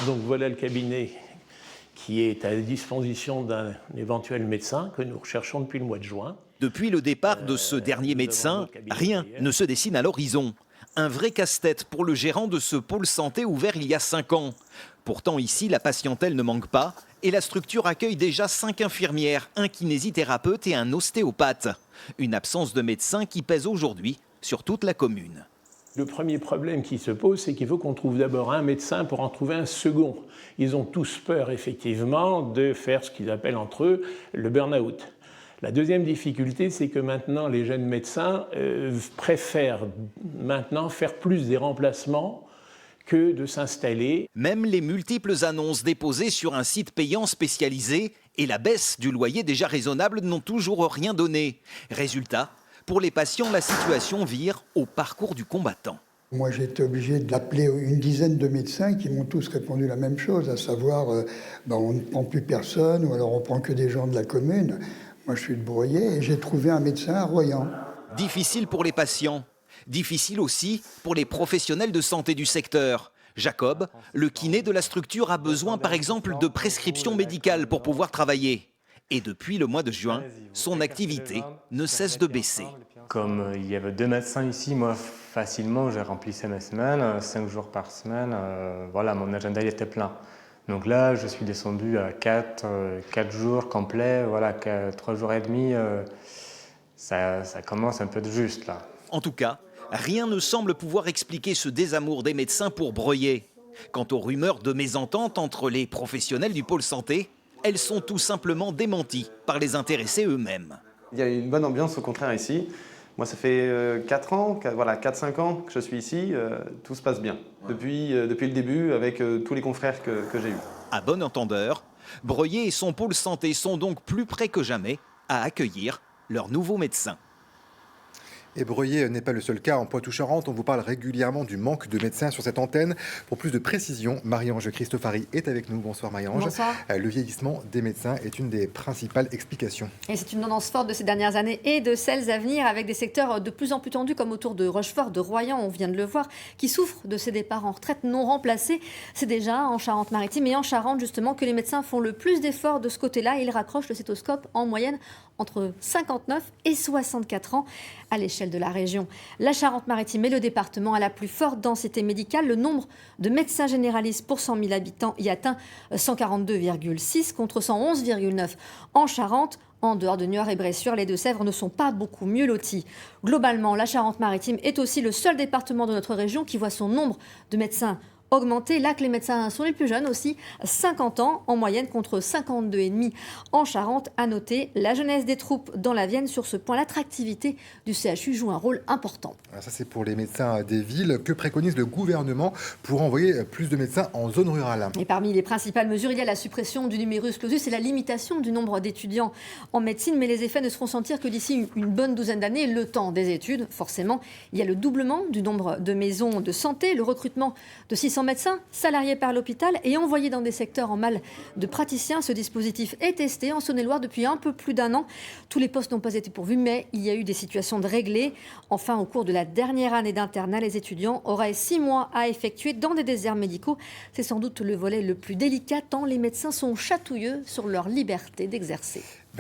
Donc voilà le cabinet qui est à la disposition d'un éventuel médecin que nous recherchons depuis le mois de juin. Depuis le départ de ce dernier médecin, rien ne se dessine à l'horizon. Un vrai casse-tête pour le gérant de ce pôle santé ouvert il y a 5 ans. Pourtant ici, la patientèle ne manque pas et la structure accueille déjà 5 infirmières, un kinésithérapeute et un ostéopathe. Une absence de médecin qui pèse aujourd'hui sur toute la commune. Le premier problème qui se pose, c'est qu'il faut qu'on trouve d'abord un médecin pour en trouver un second. Ils ont tous peur, effectivement, de faire ce qu'ils appellent entre eux le burn-out. La deuxième difficulté, c'est que maintenant, les jeunes médecins préfèrent maintenant faire plus des remplacements que de s'installer. Même les multiples annonces déposées sur un site payant spécialisé et la baisse du loyer déjà raisonnable n'ont toujours rien donné. Résultat, pour les patients, la situation vire au parcours du combattant. Moi, j'ai été obligé d'appeler une dizaine de médecins qui m'ont tous répondu la même chose, à savoir on ne prend plus personne ou alors on prend que des gens de la commune. Moi, je suis de Breuillet et j'ai trouvé un médecin à Royan. Difficile pour les patients, difficile aussi pour les professionnels de santé du secteur. Jacob, le kiné de la structure, a besoin par exemple de prescriptions médicales pour pouvoir travailler. Et depuis le mois de juin, son activité ne cesse de baisser. Comme il y avait 2 médecins ici, moi facilement j'ai remplissais mes semaines, 5 jours par semaine, voilà, mon agenda il était plein. Donc là je suis descendu à 4 jours complets, voilà, 3 jours et demi, ça commence un peu de juste là. En tout cas, rien ne semble pouvoir expliquer ce désamour des médecins pour Breuillet. Quant aux rumeurs de mésentente entre les professionnels du pôle santé, elles sont tout simplement démenties par les intéressés eux-mêmes. Il y a une bonne ambiance au contraire ici. Moi ça fait 4 ans, voilà, 4-5 ans que je suis ici, tout se passe bien. Depuis le début avec tous les confrères que j'ai eus. À bon entendeur, Breuillet et son pôle santé sont donc plus près que jamais à accueillir leurs nouveaux médecins. Et Breuillet n'est pas le seul cas. En Poitou-Charentes, on vous parle régulièrement du manque de médecins sur cette antenne. Pour plus de précision, Marie-Ange Christofari est avec nous. Bonsoir Marie-Ange. Bonsoir. Le vieillissement des médecins est une des principales explications. Et c'est une tendance forte de ces dernières années et de celles à venir, avec des secteurs de plus en plus tendus comme autour de Rochefort, de Royan, on vient de le voir, qui souffrent de ces départs en retraite non remplacés. C'est déjà en Charente-Maritime et en Charente justement que les médecins font le plus d'efforts de ce côté-là. Ils raccrochent le stéthoscope en moyenne entre 59 et 64 ans à l'échelle de la région. La Charente-Maritime est le département à la plus forte densité médicale. Le nombre de médecins généralistes pour 100 000 habitants y atteint 142,6 contre 111,9 en Charente. En dehors de Niort et Bressuire, les Deux-Sèvres ne sont pas beaucoup mieux lotis. Globalement, la Charente-Maritime est aussi le seul département de notre région qui voit son nombre de médecins augmenter. Là que les médecins sont les plus jeunes aussi, 50 ans en moyenne contre 52,5 en Charente. À noter la jeunesse des troupes dans la Vienne. Sur ce point, l'attractivité du CHU joue un rôle important. Alors ça, c'est pour les médecins des villes. Que préconise le gouvernement pour envoyer plus de médecins en zone rurale? Et parmi les principales mesures, il y a la suppression du numerus clausus et la limitation du nombre d'étudiants en médecine. Mais les effets ne seront sentir que d'ici une bonne douzaine d'années, le temps des études. Forcément, il y a le doublement du nombre de maisons de santé, le recrutement de 600 médecins salariés par l'hôpital et envoyés dans des secteurs en mal de praticiens. Ce dispositif est testé en Saône-et-Loire depuis un peu plus d'1 an. Tous les postes n'ont pas été pourvus, mais il y a eu des situations de réglées. Enfin, au cours de la dernière année d'internat, les étudiants auraient 6 mois à effectuer dans des déserts médicaux. C'est sans doute le volet le plus délicat tant les médecins sont chatouilleux sur leur liberté d'exercer.